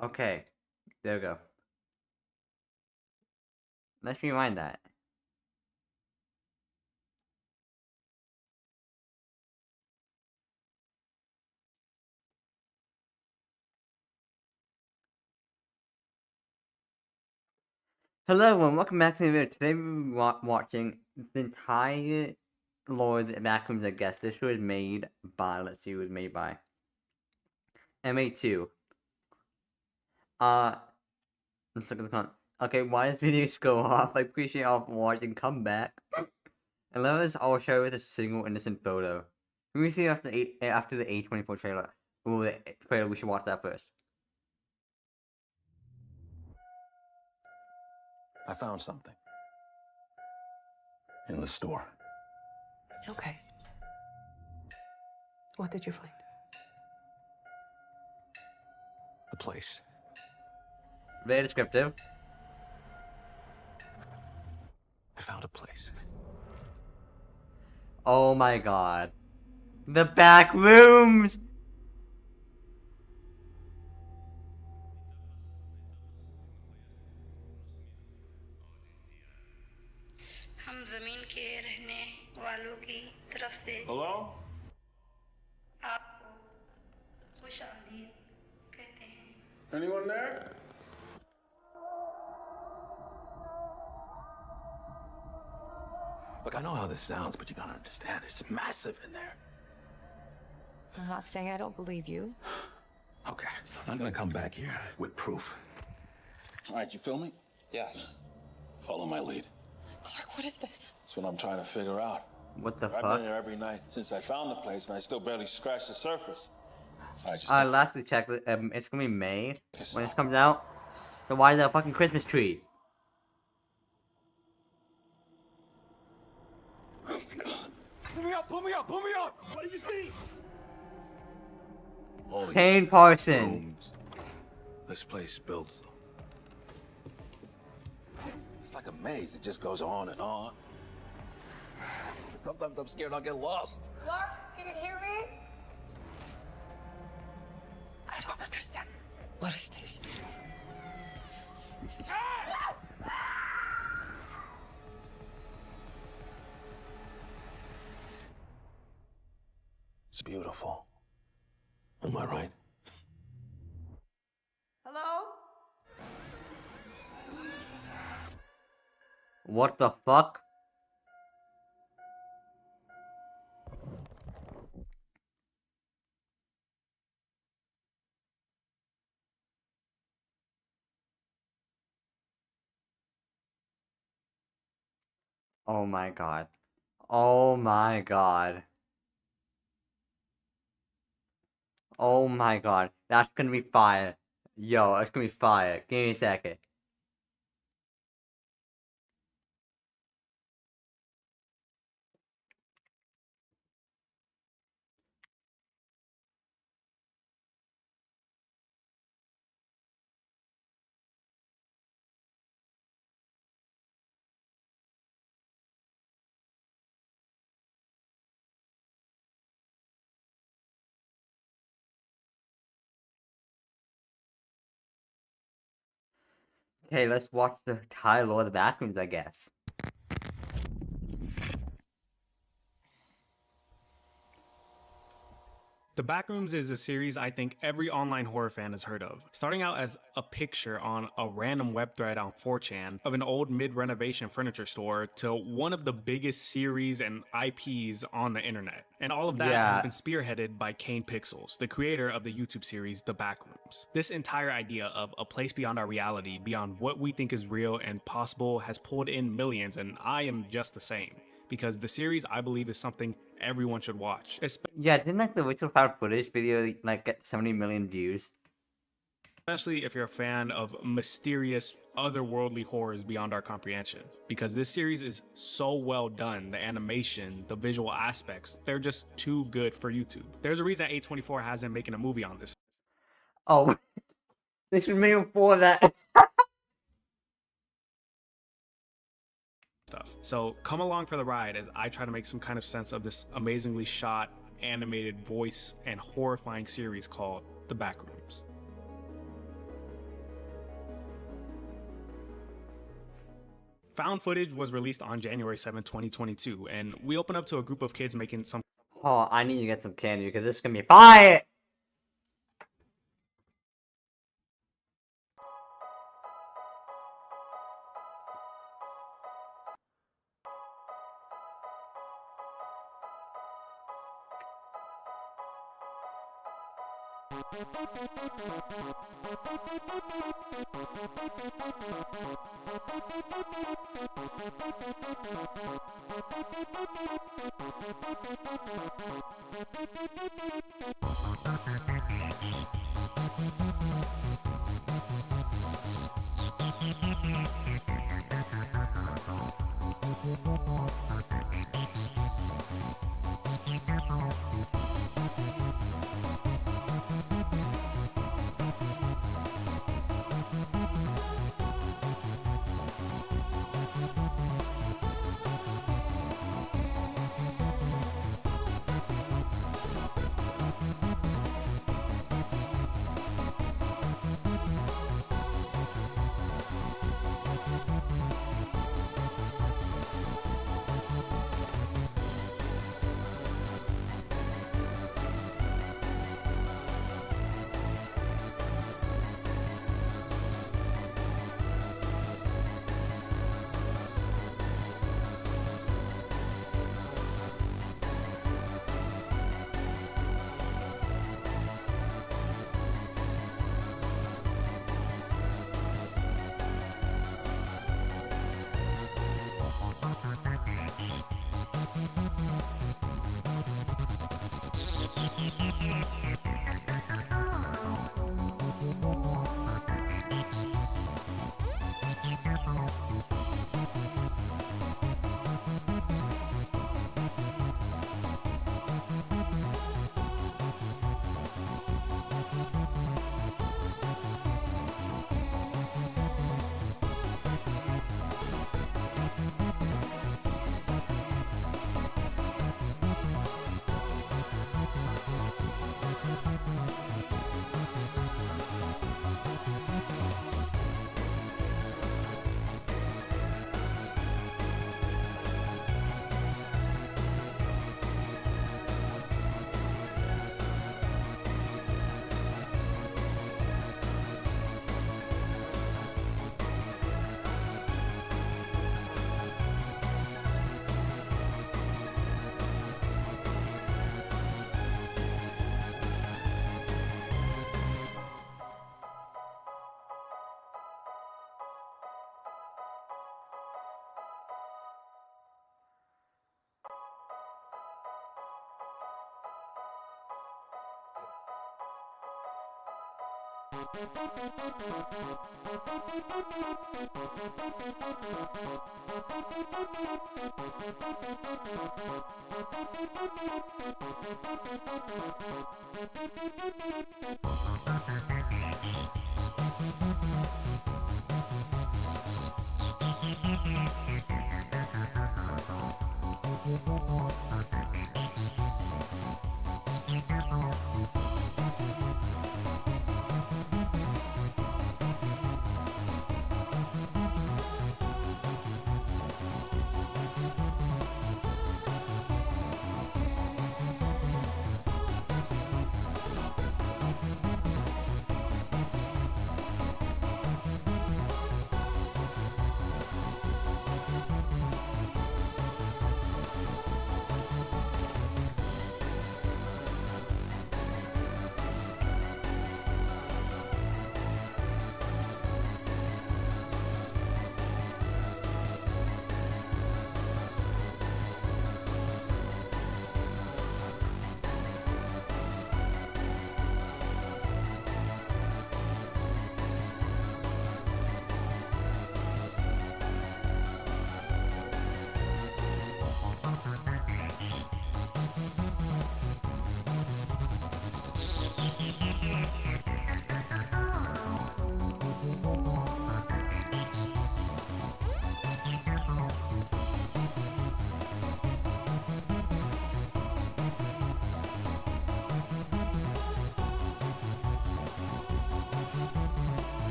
Okay, there we go. Let's rewind that. Hello everyone, welcome back to the video. Today we're watching the entire Lord of the Backrooms, I guess. This was made by, let's see, it was made by MA2. Let's look at the comment. Okay, why does videos go off? I appreciate all for watching, come back. And let us all share with a single innocent photo. When we see after the A24 trailer. Well, the trailer, we should watch that first. I found something in the store. Okay. What did you find? The place. Very descriptive. I found a place. Oh my god. The back rooms! हम जमीन के रहने वालों की तरफ से Hello? आपको खुशामदीद कहते हैं। Anyone there? Look, I know how this sounds, but you gotta understand, it's massive in there. I'm not saying I don't believe you. Okay, I'm gonna come back here with proof. All right, you feel me? Yeah. Follow my lead. Clark, what is this? That's what I'm trying to figure out. What the I've fuck? been here every night since I found the place, and I still barely scratched the surface. All right, just Lastly check, it's gonna be May when this comes out. So why is there a fucking Christmas tree? Oh my god. Pull me up! Pull me up! Pull me up! What do you see? all these Kane Parson. rooms. This place builds them. It's like a maze. It just goes on and on. Sometimes I'm scared I'll get lost. Clark, can you hear me? I don't understand. What is this? It's beautiful. Am I right? Hello? What the fuck? Oh my god. Oh my god. Oh my god. That's gonna be fire. Yo, it's gonna be fire. Give me a second. Okay, let's watch the entire Lord of the Backrooms, I guess. The Backrooms is a series I think every online horror fan has heard of. Starting out as a picture on a random web thread on 4chan of an old mid-renovation furniture store to one of the biggest series and IPs on the internet. And all of that has been spearheaded by Kane Pixels, the creator of the YouTube series The Backrooms. This entire idea of a place beyond our reality, beyond what we think is real and possible, has pulled in millions, and I am just the same. Because the series, I believe, is something everyone should watch. Yeah, didn't like the original found footage video like get 70 million views? Especially if you're a fan of mysterious, otherworldly horrors beyond our comprehension. Because this series is so well done, the animation, the visual aspects, they're just too good for YouTube. There's a reason A24 hasn't making a movie on this. Oh, this was made before that. Stuff. So come along for the ride as I try to make some kind of sense of this amazingly shot, animated, voice, and horrifying series called The Backrooms. Found footage was released on January 7, 2022, and we open up to a group of kids making some Oh, I need to get some candy because this is gonna be fire!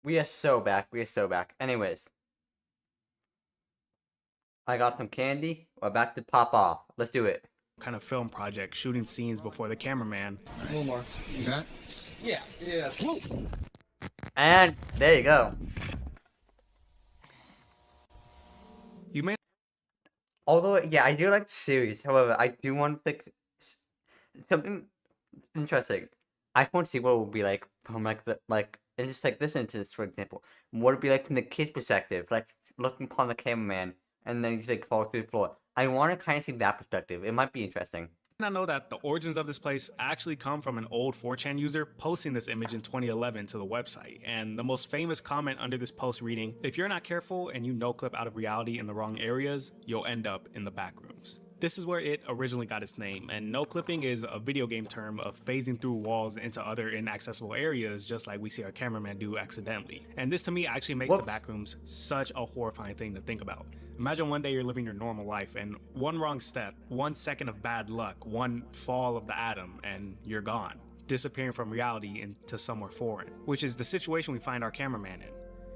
We are so back. We are so back. Anyways, I got some candy. We're about to pop off. Let's do it. Kind of film project, shooting scenes before the cameraman. A little more. You got it? Yeah. And there you go. You may Although, yeah, I do like the series. However, I do want to think something interesting. I want to see what it would be like from in just like this instance, for example. What would it be like from the kid's perspective, like looking upon the cameraman and then he just like falls through the floor. I want to kind of see that perspective. It might be interesting. not know that the origins of this place actually come from an old 4chan user posting this image in 2011 to the website, and the most famous comment under this post reading, "If you're not careful and you no-clip out of reality in the wrong areas, you'll end up in the backrooms." This is where it originally got its name, and no-clipping is a video game term of phasing through walls into other inaccessible areas, just like we see our cameraman do accidentally. And this to me actually makes the backrooms such a horrifying thing to think about. Imagine one day you're living your normal life, and one wrong step, 1 second of bad luck, one fall of the atom, and you're gone, disappearing from reality into somewhere foreign, which is the situation we find our cameraman in.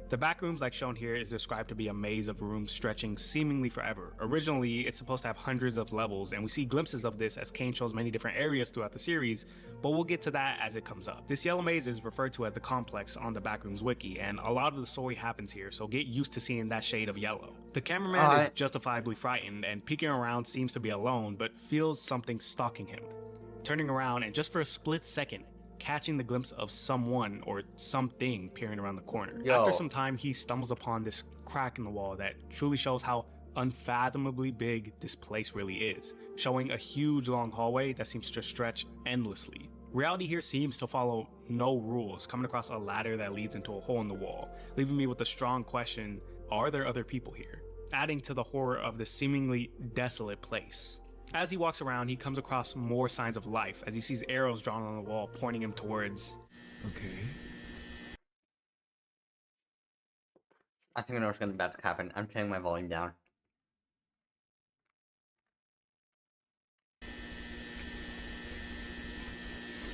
The backrooms, like shown here, is described to be a maze of rooms stretching seemingly forever. Originally, it's supposed to have hundreds of levels, and we see glimpses of this as Kane shows many different areas throughout the series, but we'll get to that as it comes up. This yellow maze is referred to as the complex on the Backrooms wiki, and a lot of the story happens here, so get used to seeing that shade of yellow. The cameraman is justifiably frightened, and peeking around seems to be alone, but feels something stalking him. Turning around, and just for a split second, catching the glimpse of someone or something peering around the corner. After some time, he stumbles upon this crack in the wall that truly shows how unfathomably big this place really is, showing a huge long hallway that seems to stretch endlessly. Reality here seems to follow no rules, coming across a ladder that leads into a hole in the wall, leaving me with a strong question, are there other people here? Adding to the horror of this seemingly desolate place. As he walks around, he comes across more signs of life as he sees arrows drawn on the wall pointing him towards... Okay. I think I know what's about to happen. I'm turning my volume down.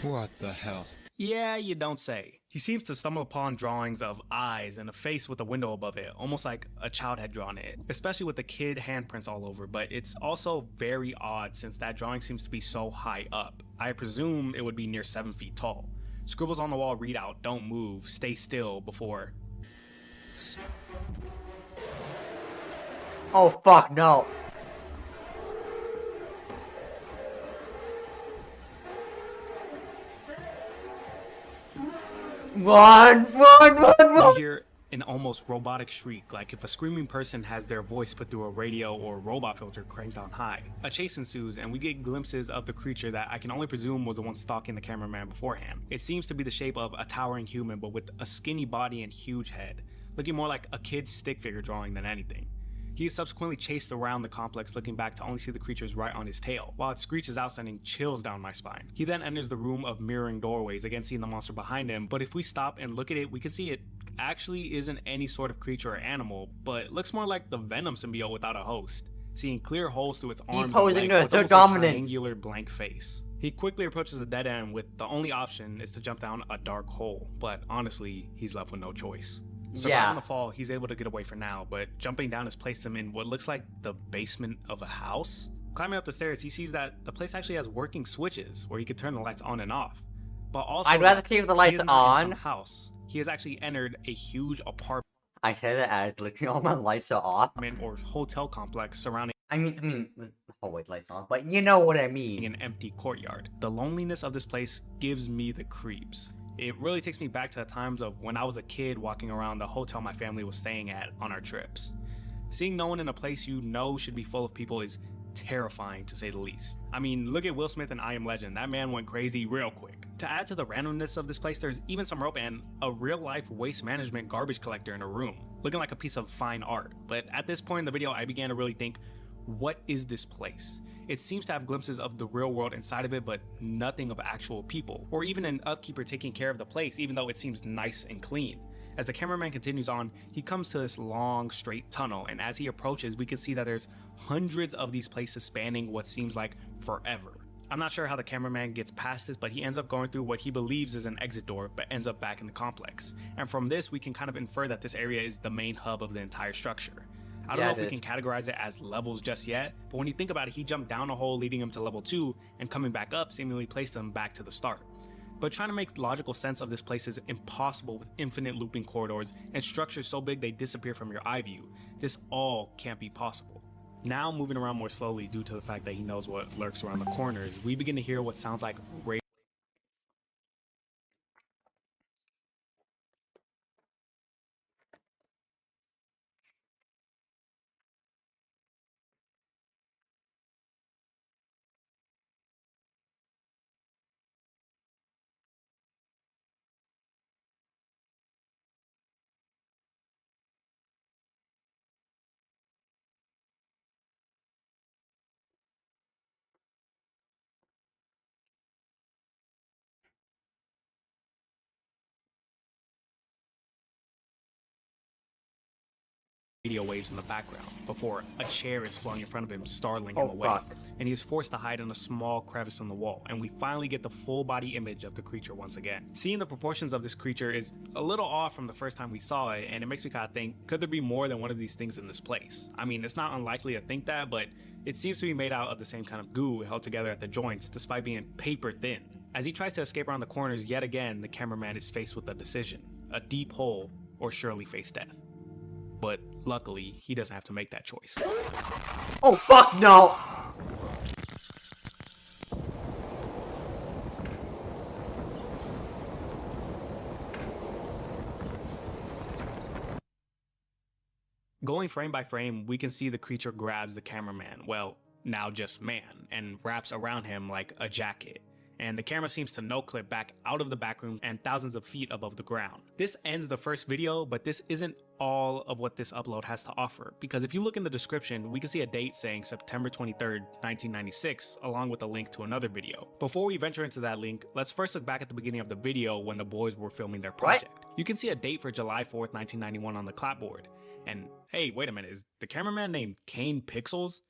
What the hell? Yeah, you don't say. He seems to stumble upon drawings of eyes and a face with a window above it, almost like a child had drawn it, especially with the kid handprints all over, but it's also very odd since that drawing seems to be so high up. I presume it would be near 7 feet tall. Scribbles on the wall read out, "Don't move, stay still," before... Oh fuck, no! Run! You hear an almost robotic shriek, like if a screaming person has their voice put through a radio or robot filter cranked on high. A chase ensues, and we get glimpses of the creature that I can only presume was the one stalking the cameraman beforehand. It seems to be the shape of a towering human, but with a skinny body and huge head, looking more like a kid's stick figure drawing than anything. He is subsequently chased around the complex, looking back to only see the creature's right on his tail, while it screeches out, sending chills down my spine. He then enters the room of mirroring doorways, again seeing the monster behind him, but if we stop and look at it, we can see it actually isn't any sort of creature or animal, but looks more like the Venom symbiote without a host, seeing clear holes through its arms and legs, so it's almost a triangular blank face. He quickly approaches a dead end with the only option is to jump down a dark hole, but honestly, he's left with no choice. Surviving the fall, he's able to get away for now, but jumping down has placed him in what looks like the basement of a house. Climbing up the stairs, he sees that the place actually has working switches where he could turn the lights on and off. But also, I'd rather keep the lights on. House. He has actually entered a huge apartment. I say that as literally all my lights are off. Or hotel complex surrounding. I mean, the hallway lights on, but you know what I mean. An empty courtyard. The loneliness of this place gives me the creeps. It really takes me back to the times of when I was a kid walking around the hotel my family was staying at on our trips. Seeing no one in a place you know should be full of people is terrifying to say the least. I mean, look at Will Smith in I Am Legend. That man went crazy real quick. To add to the randomness of this place, there's even some rope and a real-life waste management garbage collector in a room, looking like a piece of fine art. But at this point in the video, I began to really think, what is this place? It seems to have glimpses of the real world inside of it, but nothing of actual people, or even an upkeeper taking care of the place, even though it seems nice and clean. As the cameraman continues on, he comes to this long, straight tunnel, and as he approaches, we can see that there's hundreds of these places spanning what seems like forever. I'm not sure how the cameraman gets past this, but he ends up going through what he believes is an exit door, but ends up back in the complex. And from this, we can kind of infer that this area is the main hub of the entire structure. I don't know if we can categorize it as levels just yet, but when you think about it, he jumped down a hole leading him to level 2, and coming back up seemingly placed him back to the start. But trying to make logical sense of this place is impossible with infinite looping corridors and structures so big they disappear from your eye view. This all can't be possible. Now, moving around more slowly due to the fact that he knows what lurks around the corners, we begin to hear what sounds like radio waves in the background before a chair is flung in front of him, startling him away. And he is forced to hide in a small crevice in the wall, and we finally get the full body image of the creature once again. Seeing the proportions of this creature is a little off from the first time we saw it, and it makes me kind of think, could there be more than one of these things in this place? I mean, it's not unlikely to think that, but it seems to be made out of the same kind of goo held together at the joints despite being paper thin. As he tries to escape around the corners yet again, the cameraman is faced with a decision: a deep hole or surely face death. But luckily, he doesn't have to make that choice. Oh, fuck no! Going frame by frame, we can see the creature grabs the cameraman, well, now just man, and wraps around him like a jacket. And the camera seems to no-clip back out of the backrooms and thousands of feet above the ground. This ends the first video, but this isn't all of what this upload has to offer, because if you look in the description, we can see a date saying September 23rd, 1996, along with a link to another video. Before we venture into that link, let's first look back at the beginning of the video when the boys were filming their project. You can see a date for July 4th, 1991 on the clapboard. And hey, wait a minute, is the cameraman named Kane Pixels?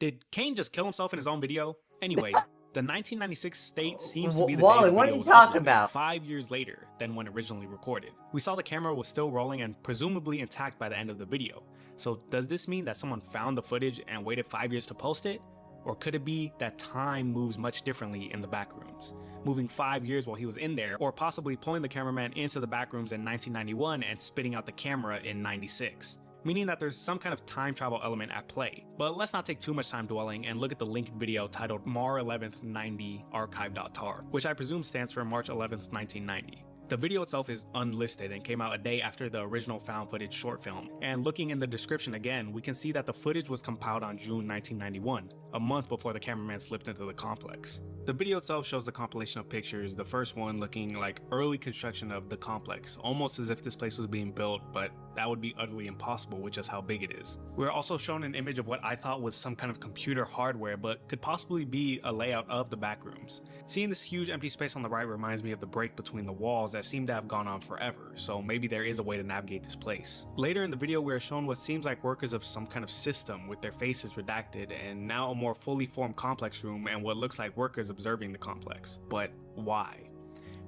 Did Kane just kill himself in his own video? Anyway, the 1996 date seems to be the Wally, day what the are video you was talking uploaded, about? 5 years later than when originally recorded. We saw the camera was still rolling and presumably intact by the end of the video. So does this mean that someone found the footage and waited 5 years to post it? Or could it be that time moves much differently in the backrooms, moving 5 years while he was in there, or possibly pulling the cameraman into the backrooms in 1991 and spitting out the camera in 96? Meaning that there's some kind of time travel element at play. But let's not take too much time dwelling and look at the linked video titled Mar 11th 90 archive.tar, which I presume stands for March 11th 1990. The video itself is unlisted and came out a day after the original found footage short film, and looking in the description again, we can see that the footage was compiled on June 1991, a month before the cameraman slipped into the complex. The video itself shows a compilation of pictures, the first one looking like early construction of the complex, almost as if this place was being built, but that would be utterly impossible with just how big it is. We're also shown an image of what I thought was some kind of computer hardware, but could possibly be a layout of the backrooms. Seeing this huge empty space on the right reminds me of the break between the walls that seem to have gone on forever, so maybe there is a way to navigate this place. Later in the video, we are shown what seems like workers of some kind of system with their faces redacted, and now a more fully formed complex room and what looks like workers observing the complex. But why?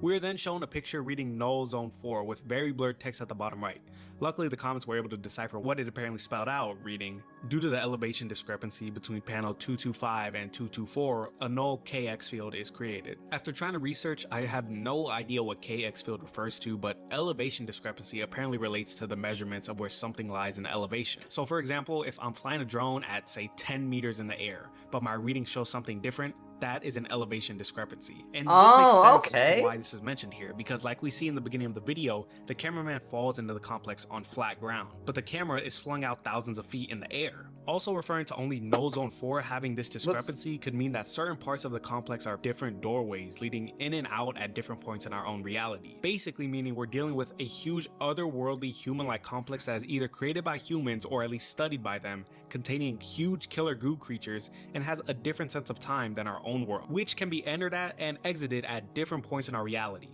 We are then shown a picture reading Null Zone 4 with very blurred text at the bottom right. Luckily, the comments were able to decipher what it apparently spelled out, reading, "Due to the elevation discrepancy between panel 225 and 224, a null KX field is created." After trying to research, I have no idea what KX field refers to, but elevation discrepancy apparently relates to the measurements of where something lies in elevation. So for example, if I'm flying a drone at say 10 meters in the air, but my reading shows something different, that is an elevation discrepancy. And this makes sense to why this is mentioned here, because like we see in the beginning of the video, the cameraman falls into the complex on flat ground, but the camera is flung out thousands of feet in the air. Also referring to only Null Zone 4 having this discrepancy could mean that certain parts of the complex are different doorways leading in and out at different points in our own reality. Basically meaning we're dealing with a huge otherworldly human-like complex that is either created by humans or at least studied by them, containing huge killer goo creatures and has a different sense of time than our own world, which can be entered at and exited at different points in our reality.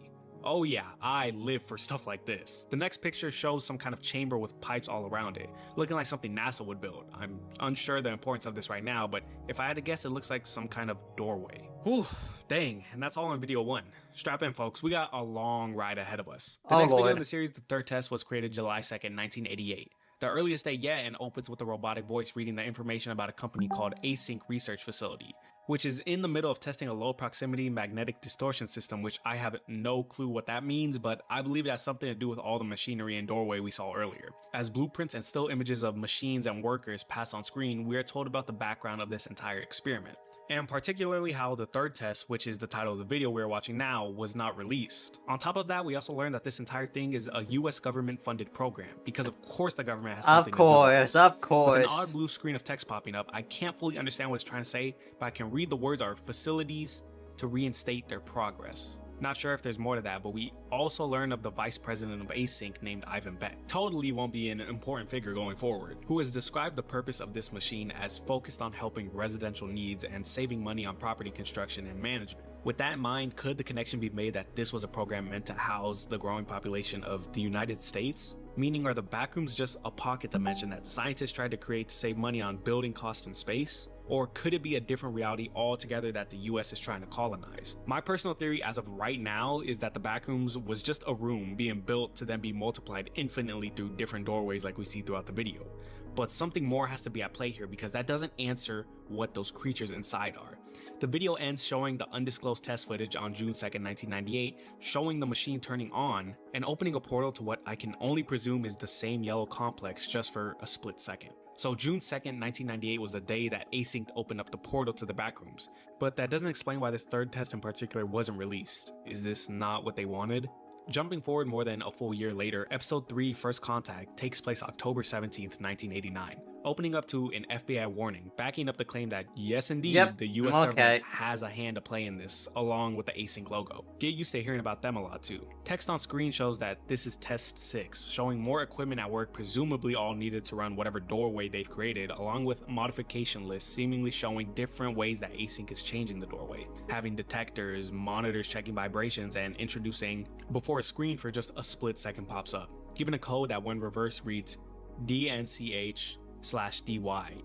Oh yeah, I live for stuff like this. The next picture shows some kind of chamber with pipes all around it, looking like something NASA would build. I'm unsure the importance of this right now, but if I had to guess, it looks like some kind of doorway. Whew, dang, and that's all in video 1. Strap in, folks, we got a long ride ahead of us. The Oh, next video Lord. in the series, the third test, was created July 2nd, 1988. The earliest date yet, and opens with a robotic voice reading the information about a company called Async Research Facility, which is in the middle of testing a low proximity magnetic distortion system, which I have no clue what that means, but I believe it has something to do with all the machinery and doorway we saw earlier. As blueprints and still images of machines and workers pass on screen, we are told about the background of this entire experiment, and particularly how the third test, which is the title of the video we're watching now, was not released. On top of that, we also learned that this entire thing is a US government funded program, because of course the government has something to do with this. Of With course. an odd blue screen of text popping up, I can't fully understand what it's trying to say, but I can read the words are facilities to reinstate their progress. Not sure if there's more to that, but we also learn of the vice president of Async named Ivan Beck. Totally won't be an important figure going forward, who has described the purpose of this machine as focused on helping residential needs and saving money on property construction and management. With that in mind, could the connection be made that this was a program meant to house the growing population of the United States? Meaning, are the backrooms just a pocket dimension that scientists tried to create to save money on building costs in space? Or could it be a different reality altogether that the US is trying to colonize? My personal theory as of right now is that the backrooms was just a room being built to then be multiplied infinitely through different doorways like we see throughout the video. But something more has to be at play here, because that doesn't answer what those creatures inside are. The video ends showing the undisclosed test footage on June 2nd, 1998, showing the machine turning on and opening a portal to what I can only presume is the same yellow complex, just for a split second. So June 2nd, 1998 was the day that Async opened up the portal to the backrooms, but that doesn't explain why this third test in particular wasn't released. Is this not what they wanted? Jumping forward more than a full year later, episode 3, First Contact, takes place October 17th, 1989, opening up to an FBI warning, backing up the claim that yes indeed, the US government has a hand to play in this, along with the Async logo. Get used to hearing about them a lot too. Text on screen shows that this is test 6, showing more equipment at work, presumably all needed to run whatever doorway they've created, along with modification lists seemingly showing different ways that Async is changing the doorway, having detectors, monitors checking vibrations, and introducing before a screen for just a split second pops up, giving a code that when reversed reads DNCH/DY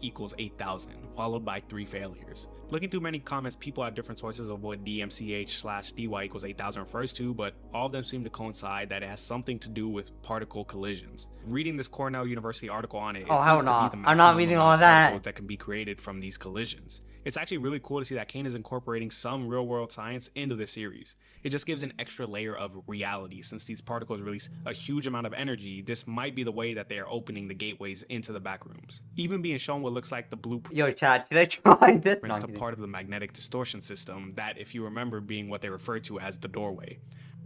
equals 8000, followed by 3 failures. Looking through many comments, people have different sources of what DMCH/DY equals 8000 refers to, but all of them seem to coincide that it has something to do with particle collisions. Reading this Cornell University article on it, it seems to be the I'm not maximum reading amount all of that. particles that can be created from these collisions. It's actually really cool to see that Kane is incorporating some real-world science into this series. It just gives an extra layer of reality. Since these particles release a huge amount of energy, this might be the way that they are opening the gateways into the backrooms. Even being shown what looks like the blueprint Yo, Chad, should I try this? No, I'm to kidding. part of the magnetic distortion system that, if you remember, being what they refer to as the doorway.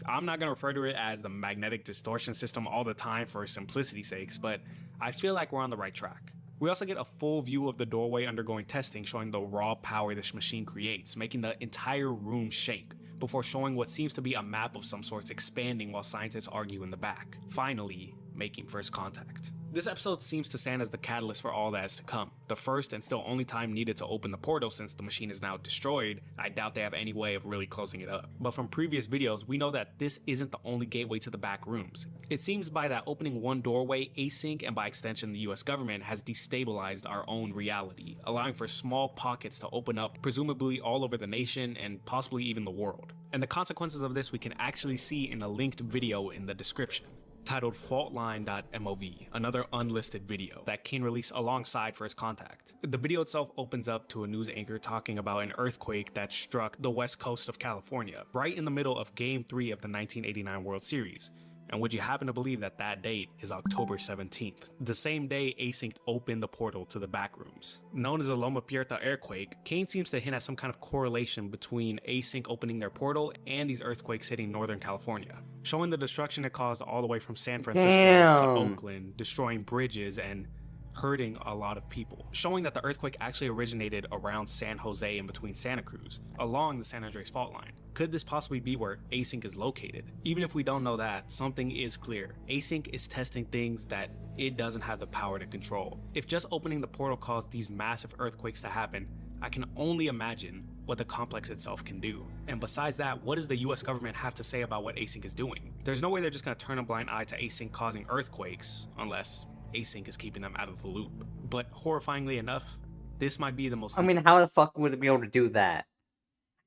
I'm not going to refer to it as the magnetic distortion system all the time for simplicity's sakes, but I feel like we're on the right track. We also get a full view of the doorway undergoing testing, showing the raw power this machine creates, making the entire room shake, before showing what seems to be a map of some sorts expanding while scientists argue in the back, finally making first contact. This episode seems to stand as the catalyst for all that is to come. The first and still only time needed to open the portal, since the machine is now destroyed. I doubt they have any way of really closing it up. But from previous videos, we know that this isn't the only gateway to the back rooms. It seems by that opening one doorway, Async, and by extension the US government, has destabilized our own reality, allowing for small pockets to open up, presumably all over the nation and possibly even the world. And the consequences of this we can actually see in a linked video in the description, titled faultline.mov, another unlisted video that Kane released alongside First Contact. The video itself opens up to a news anchor talking about an earthquake that struck the west coast of California, right in the middle of Game 3 of the 1989 World Series. And would you happen to believe that that date is October 17th, the same day Async opened the portal to the backrooms? Known as the Loma Prieta earthquake, Kane seems to hint at some kind of correlation between Async opening their portal and these earthquakes hitting Northern California, showing the destruction it caused all the way from San Francisco to Oakland, destroying bridges and hurting a lot of people, showing that the earthquake actually originated around San Jose in between Santa Cruz, along the San Andreas fault line. Could this possibly be where Async is located? Even if we don't know that, something is clear. Async is testing things that it doesn't have the power to control. If just opening the portal caused these massive earthquakes to happen, I can only imagine what the complex itself can do. And besides that, what does the US government have to say about what Async is doing? There's no way they're just gonna turn a blind eye to Async causing earthquakes, unless Async is keeping them out of the loop. But horrifyingly enough, this might be the most— I mean, how the fuck would it be able to do that?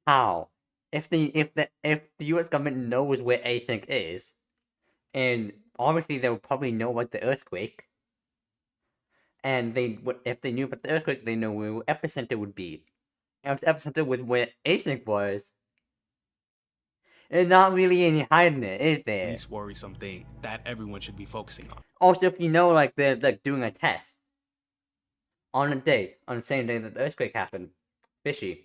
How? If the U.S. government knows where async is, and obviously they would probably know about the earthquake, and if they knew about the earthquake, they know where the epicenter would be. And if the epicenter was where async was, there's not really any hiding it, is there? Least worrisome thing that everyone should be focusing on. Also, if you know, like, they're like doing a test on the same day that the earthquake happened, fishy.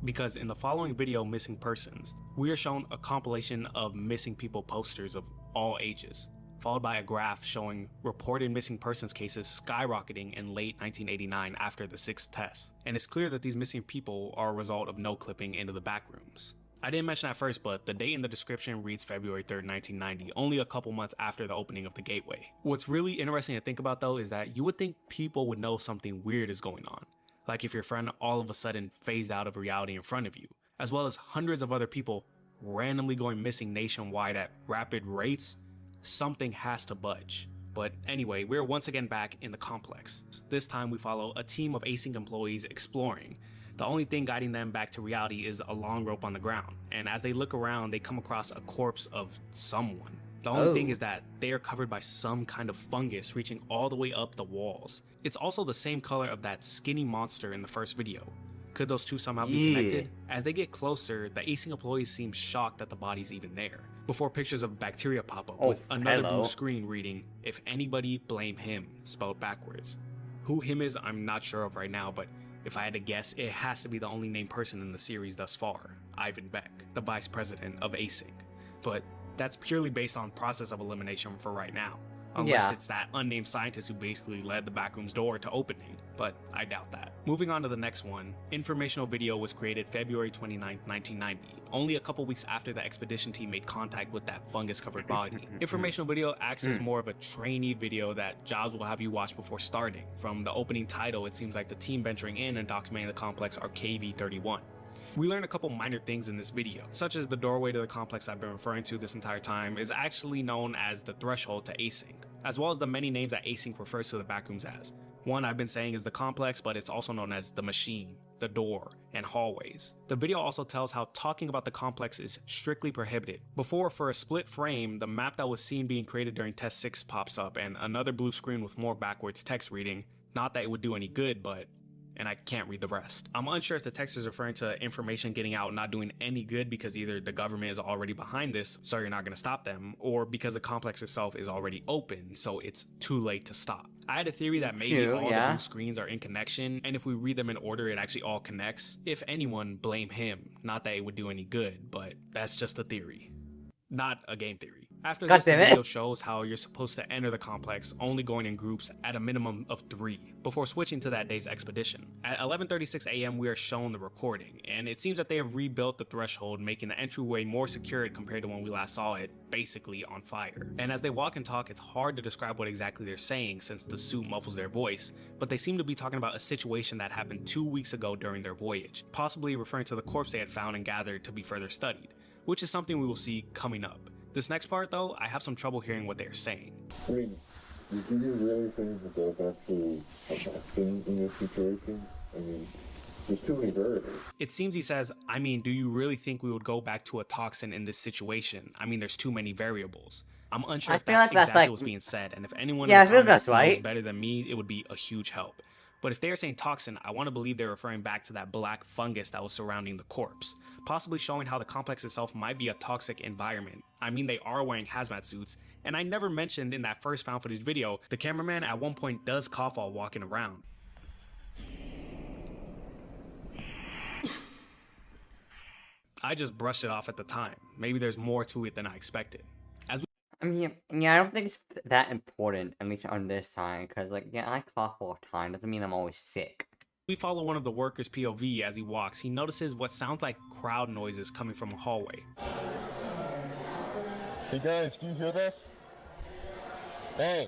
Because in the following video, Missing Persons, we are shown a compilation of missing people posters of all ages, followed by a graph showing reported missing persons cases skyrocketing in late 1989 after the 6th test. And it's clear that these missing people are a result of no clipping into the backrooms. I didn't mention that first, but the date in the description reads February 3rd, 1990, only a couple months after the opening of the gateway. What's really interesting to think about though is that you would think people would know something weird is going on. Like if your friend all of a sudden phased out of reality in front of you, as well as hundreds of other people randomly going missing nationwide at rapid rates, something has to budge. But anyway, we're once again back in the complex. This time we follow a team of async employees exploring. The only thing guiding them back to reality is a long rope on the ground, and as they look around, they come across a corpse of someone. The only thing is that they are covered by some kind of fungus reaching all the way up the walls. It's also the same color of that skinny monster in the first video. Could those two somehow be connected? As they get closer, the async employees seem shocked that the body's even there, before pictures of bacteria pop up with another blue screen reading, "If anybody, blame him," spelled backwards. Who him is, I'm not sure of right now, but if I had to guess, it has to be the only named person in the series thus far, Ivan Beck, the vice president of async. But that's purely based on process of elimination for right now. Unless it's that unnamed scientist who basically led the backroom's door to opening, but I doubt that. Moving on to the next one, informational video was created February 29th, 1990, only a couple weeks after the expedition team made contact with that fungus-covered body. Informational video acts as more of a trainee video that jobs will have you watch before starting. From the opening title, it seems like the team venturing in and documenting the complex are KV-31. We learn a couple minor things in this video, such as the doorway to the complex I've been referring to this entire time is actually known as the threshold to async, as well as the many names that async refers to the backrooms as. One I've been saying is the complex, but it's also known as the machine, the door, and hallways. The video also tells how talking about the complex is strictly prohibited. Before, for a split frame, the map that was seen being created during test 6 pops up and another blue screen with more backwards text reading, not that it would do any good, but and I can't read the rest. I'm unsure if the text is referring to information getting out not doing any good because either the government is already behind this, so you're not going to stop them, or because the complex itself is already open, so it's too late to stop. I had a theory that maybe all the blue screens are in connection, and if we read them in order, it actually all connects. If anyone, blame him. Not that it would do any good, but that's just a theory. Not a game theory. After this, the video shows how you're supposed to enter the complex, only going in groups at a minimum of 3, before switching to that day's expedition. At 11:36 a.m. we are shown the recording, and it seems that they have rebuilt the threshold, making the entryway more secured compared to when we last saw it, basically on fire. And as they walk and talk, it's hard to describe what exactly they're saying since the suit muffles their voice, but they seem to be talking about a situation that happened 2 weeks ago during their voyage, possibly referring to the corpse they had found and gathered to be further studied, which is something we will see coming up. This next part though, I have some trouble hearing what they're saying. I mean, do you really think that that's actually a thing in your situation? I mean, there's too many variables. It seems he says, I mean, do you really think we would go back to a toxin in this situation? I mean, there's too many variables. I'm unsure if that's exactly what's being said, and if anyone in the comments knows better than me, it would be a huge help. But if they're saying toxin, I want to believe they're referring back to that black fungus that was surrounding the corpse, possibly showing how the complex itself might be a toxic environment. I mean, they are wearing hazmat suits, and I never mentioned in that first found footage video, the cameraman at one point does cough while walking around. I just brushed it off at the time. Maybe there's more to it than I expected. I mean, yeah, I don't think it's that important, at least on this side, because, like, yeah, I cough all the time, doesn't mean I'm always sick. We follow one of the workers' POV as he walks. He notices what sounds like crowd noises coming from a hallway. Hey guys, do you hear this? Hey!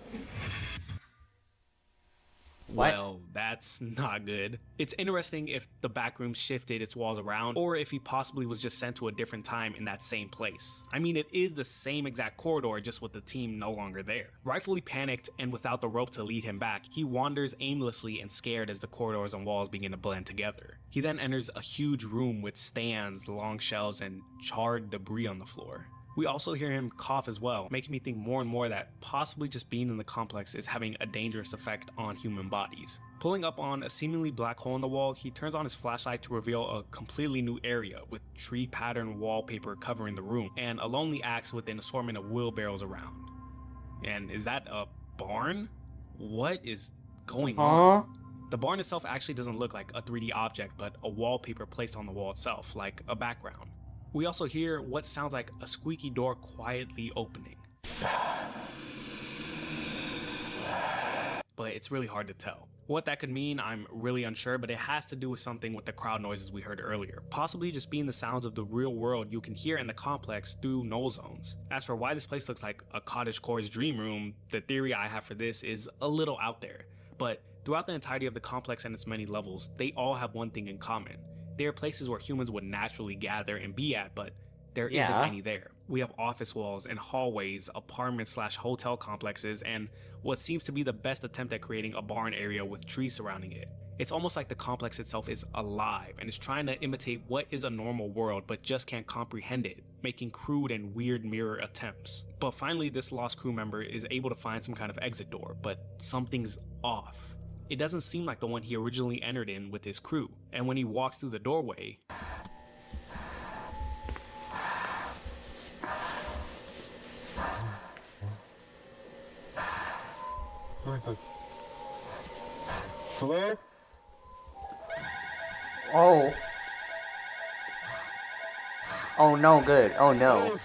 What? Well, that's not good. It's interesting if the Backrooms shifted its walls around, or if he possibly was just sent to a different time in that same place. I mean, it is the same exact corridor, just with the team no longer there. Rightfully panicked and without the rope to lead him back, he wanders aimlessly and scared as the corridors and walls begin to blend together. He then enters a huge room with stands, long shelves, and charred debris on the floor. We also hear him cough as well, making me think more and more that possibly just being in the complex is having a dangerous effect on human bodies. Pulling up on a seemingly black hole in the wall, he turns on his flashlight to reveal a completely new area with tree pattern wallpaper covering the room and a lonely axe with an assortment of wheelbarrows around. And is that a barn? What is going on? The barn itself actually doesn't look like a 3D object, but a wallpaper placed on the wall itself, like a background. We also hear what sounds like a squeaky door quietly opening. But it's really hard to tell. What that could mean, I'm really unsure, but it has to do with something with the crowd noises we heard earlier. Possibly just being the sounds of the real world you can hear in the complex through null zones. As for why this place looks like a cottagecore's dream room, the theory I have for this is a little out there. But throughout the entirety of the complex and its many levels, they all have one thing in common. They are places where humans would naturally gather and be at, but there isn't any there. We have office walls and hallways, apartment/hotel complexes, and what seems to be the best attempt at creating a barn area with trees surrounding it. It's almost like the complex itself is alive and is trying to imitate what is a normal world but just can't comprehend it, making crude and weird mirror attempts. But finally, this lost crew member is able to find some kind of exit door, but something's off. It doesn't seem like the one he originally entered in with his crew, and when he walks through the doorway, Hello? Oh. Oh no, good. Oh no.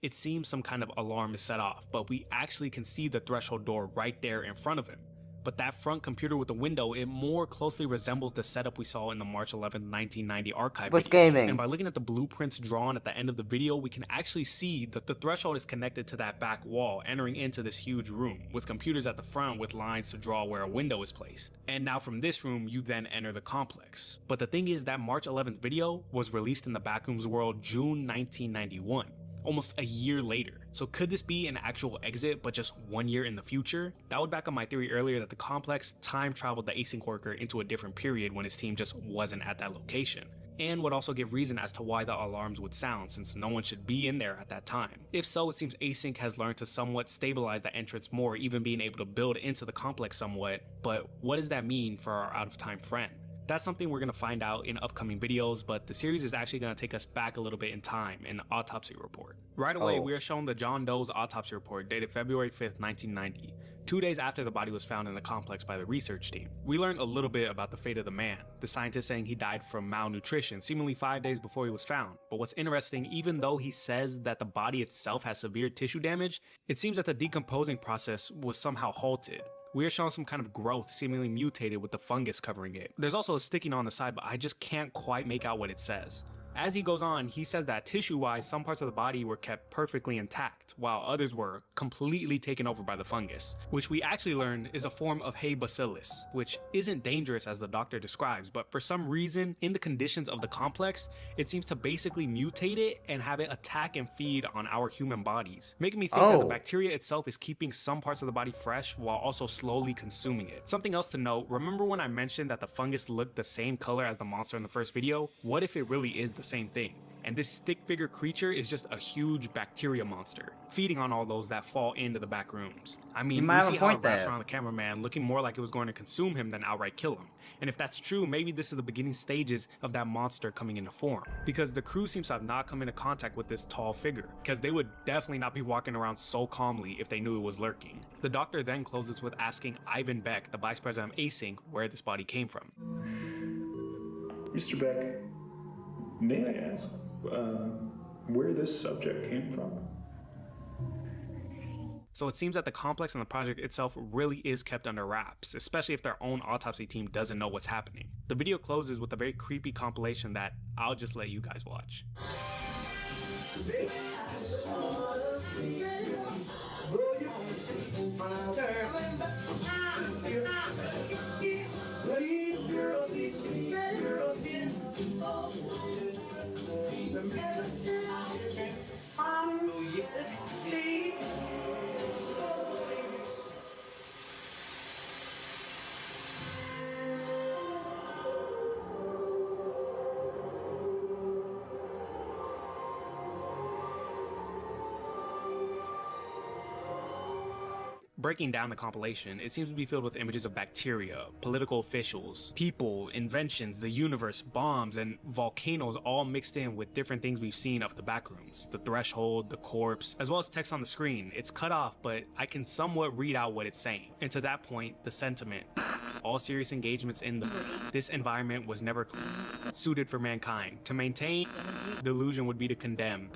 it seems some kind of alarm is set off, but we actually can see the threshold door right there in front of him. But that front computer with the window, it more closely resembles the setup we saw in the March 11, 1990 archive What's video. gaming? And by looking at the blueprints drawn at the end of the video, we can actually see that the threshold is connected to that back wall, entering into this huge room, with computers at the front with lines to draw where a window is placed. And now from this room, you then enter the complex. But the thing is that March 11th video was released in the Backrooms world June 1991. Almost a year later. So could this be an actual exit but just 1 year in the future? That would back up my theory earlier that the complex time traveled the async worker into a different period when his team just wasn't at that location. And would also give reason as to why the alarms would sound, since no one should be in there at that time. If so, it seems async has learned to somewhat stabilize the entrance more, even being able to build into the complex somewhat. But what does that mean for our out of time friend? That's something we're going to find out in upcoming videos, but the series is actually going to take us back a little bit in time in the autopsy report. Right away, we are shown the John Doe's autopsy report dated February 5th, 1990, 2 days after the body was found in the complex by the research team. We learned a little bit about the fate of the man, the scientist saying he died from malnutrition, seemingly 5 days before he was found. But what's interesting, even though he says that the body itself has severe tissue damage, it seems that the decomposing process was somehow halted. We are showing some kind of growth seemingly mutated with the fungus covering it. There's also a sticking on the side, but I just can't quite make out what it says. As he goes on, he says that tissue-wise, some parts of the body were kept perfectly intact, while others were completely taken over by the fungus, which we actually learned is a form of hay bacillus, which isn't dangerous as the doctor describes, but for some reason, in the conditions of the complex, it seems to basically mutate it and have it attack and feed on our human bodies, making me think that the bacteria itself is keeping some parts of the body fresh while also slowly consuming it. Something else to note, remember when I mentioned that the fungus looked the same color as the monster in the first video? What if it really is the same thing? And this stick figure creature is just a huge bacteria monster, feeding on all those that fall into the back rooms. I mean, we see how it wraps around the cameraman, looking more like it was going to consume him than outright kill him. And if that's true, maybe this is the beginning stages of that monster coming into form. Because the crew seems to have not come into contact with this tall figure, because they would definitely not be walking around so calmly if they knew it was lurking. The doctor then closes with asking Ivan Beck, the vice president of Async, where this body came from. Mr. Beck, may I ask where this subject came from? So it seems that the complex and the project itself really is kept under wraps, especially if their own autopsy team doesn't know what's happening. The video closes with a very creepy compilation that I'll just let you guys watch. Breaking down the compilation, it seems to be filled with images of bacteria, political officials, people, inventions, the universe, bombs, and volcanoes all mixed in with different things we've seen of the backrooms, the threshold, the corpse, as well as text on the screen. It's cut off, but I can somewhat read out what it's saying. And to that point, the sentiment. All serious engagements in this environment was never suited for mankind. To maintain delusion would be to condemn.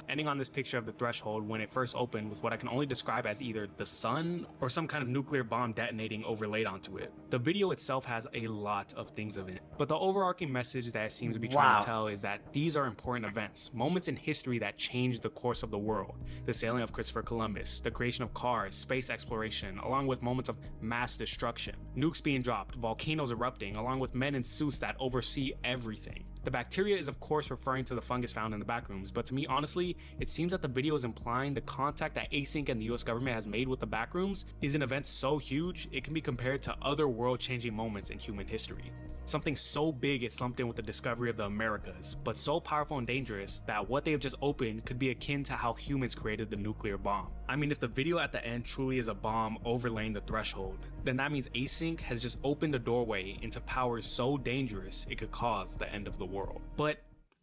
Ending on this picture of the threshold when it first opened with what I can only describe as either the sun or some kind of nuclear bomb detonating overlaid onto it. The video itself has a lot of things in it, but the overarching message that it seems to be trying to tell is that these are important events, moments in history that changed the course of the world. The sailing of Christopher Columbus, the creation of cars, space exploration, along with moments of mass destruction, nukes being dropped, volcanoes erupting, along with men in suits that oversee everything. The bacteria is of course referring to the fungus found in the backrooms, but to me honestly, it seems that the video is implying the contact that Async and the US government has made with the backrooms is an event so huge it can be compared to other world-changing moments in human history. Something so big it's lumped in with the discovery of the Americas, but so powerful and dangerous that what they have just opened could be akin to how humans created the nuclear bomb. I mean, if the video at the end truly is a bomb overlaying the threshold, then that means Async has just opened a doorway into powers so dangerous it could cause the end of the world. But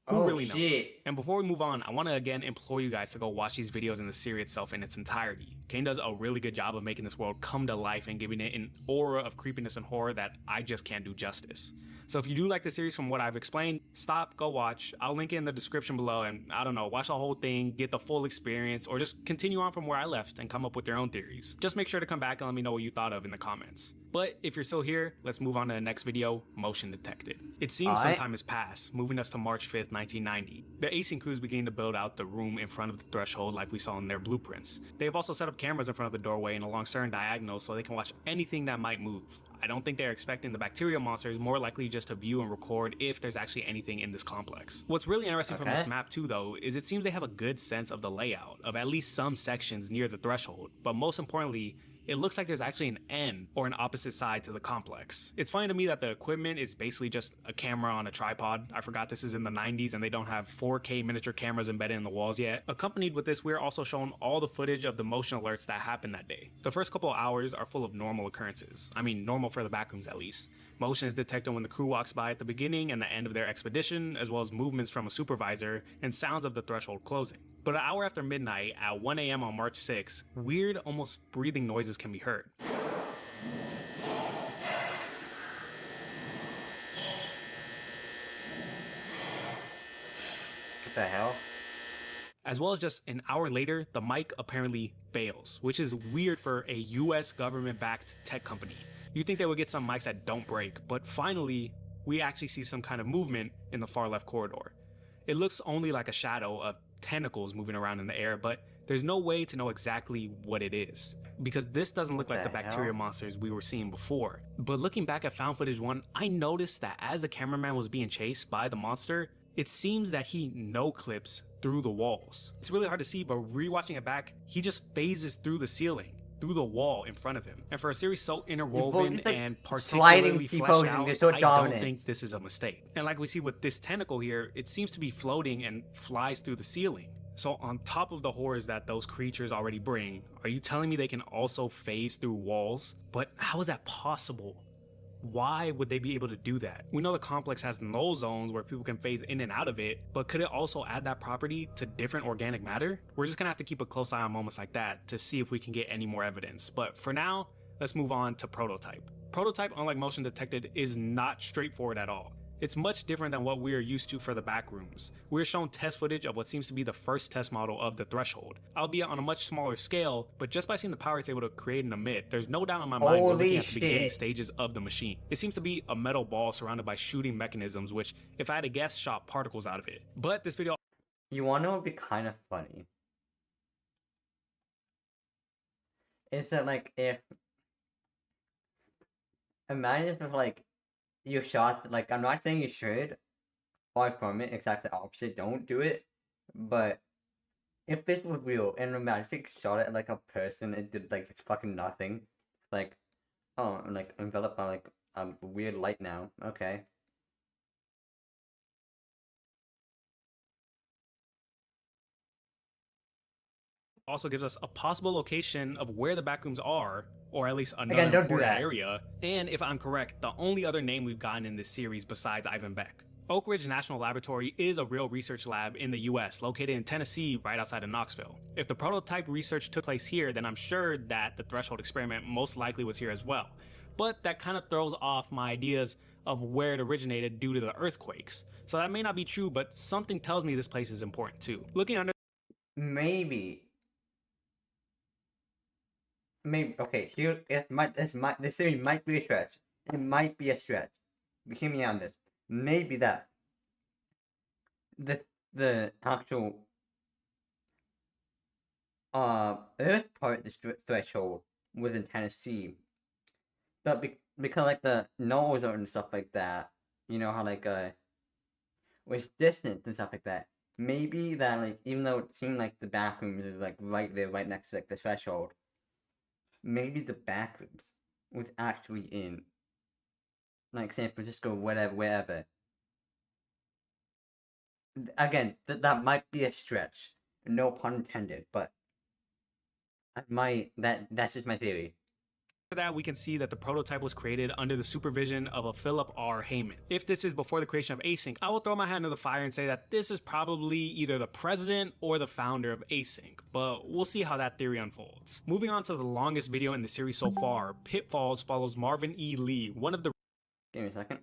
who really knows? And before we move on, I want to again implore you guys to go watch these videos and the series itself in its entirety. Kane does a really good job of making this world come to life and giving it an aura of creepiness and horror that I just can't do justice. So if you do like the series from what I've explained, stop, go watch. I'll link it in the description below and I don't know, watch the whole thing, get the full experience, or just continue on from where I left and come up with your own theories. Just make sure to come back and let me know what you thought of in the comments. But if you're still here, let's move on to the next video, Motion Detected. It seems some time has passed, moving us to March 5th, 1990. The Async crew is beginning to build out the room in front of the threshold like we saw in their blueprints. They have also set up cameras in front of the doorway and along certain diagonals so they can watch anything that might move. I don't think they're expecting the bacteria monsters, more likely just to view and record if there's actually anything in this complex. What's really interesting from this map too though, is it seems they have a good sense of the layout of at least some sections near the threshold, but most importantly, it looks like there's actually an end or an opposite side to the complex. It's funny to me that the equipment is basically just a camera on a tripod. I forgot this is in the 90s and they don't have 4K miniature cameras embedded in the walls yet. Accompanied with this, we're also shown all the footage of the motion alerts that happened that day. The first couple of hours are full of normal occurrences. I mean, normal for the backrooms at least. Motion is detected when the crew walks by at the beginning and the end of their expedition, as well as movements from a supervisor and sounds of the threshold closing. But an hour after midnight, at 1 AM on March 6th, weird, almost breathing noises can be heard. What the hell? As well as just an hour later, the mic apparently fails, which is weird for a US government-backed tech company. You'd think they would get some mics that don't break, but finally, we actually see some kind of movement in the far left corridor. It looks only like a shadow of tentacles moving around in the air, but there's no way to know exactly what it is, because this doesn't look like the bacteria monsters we were seeing before. But looking back at Found Footage 1, I noticed that as the cameraman was being chased by the monster, it seems that he no-clips through the walls. It's really hard to see, but rewatching it back, he just phases through the ceiling, through the wall in front of him. And for a series so interwoven and particularly fleshed out, I don't think this is a mistake. And like we see with this tentacle here, it seems to be floating and flies through the ceiling. So on top of the horrors that those creatures already bring, are you telling me they can also phase through walls? But how is that possible? Why would they be able to do that? We know the complex has null zones where people can phase in and out of it, but could it also add that property to different organic matter? We're just gonna have to keep a close eye on moments like that to see if we can get any more evidence. But for now, let's move on to Prototype. Prototype, unlike Motion Detected, is not straightforward at all. It's much different than what we are used to for the backrooms. We're shown test footage of what seems to be the first test model of the threshold, albeit on a much smaller scale, but just by seeing the power it's able to create and emit, there's no doubt in my mind we're looking at the beginning stages of the machine. It seems to be a metal ball surrounded by shooting mechanisms, which, if I had to guess, shot particles out of it. But this video... You wanna know what would be kind of funny? is that like if imagine if like you shot like I'm not saying you should, far from it, exactly the opposite. Don't do it. But if this was real and imagine if you shot it at like a person and did like fucking nothing, like oh I'm like enveloped by like weird light now. Okay. Also gives us a possible location of where the backrooms are, or at least another Again, don't do important that. area, and if I'm correct, the only other name we've gotten in this series besides Ivan Beck. Oak Ridge National Laboratory is a real research lab in the US, located in Tennessee right outside of Knoxville. If the prototype research took place here, then I'm sure that the Threshold experiment most likely was here as well. But that kind of throws off my ideas of where it originated due to the earthquakes. So that may not be true, but something tells me this place is important too. Looking under Maybe. Okay. Here, this theory might be a stretch. It might be a stretch. But hear me on this. Maybe that the actual Earth part of the threshold was in Tennessee, but because like the nose and stuff like that, you know how like was distant and stuff like that. Maybe that like even though it seemed like the backrooms is like right there, right next to like the threshold, maybe the backrooms was actually in like San Francisco, whatever, wherever. Again, that might be a stretch, no pun intended, but that's just my theory. that, we can see that the prototype was created under the supervision of a Philip R. Heyman. If this is before the creation of Async, I will throw my hat into the fire and say that this is probably either the president or the founder of Async, but we'll see how that theory unfolds. Moving on to the longest video in the series so far, Pitfalls follows Marvin E. Lee, one of the... Give me a second.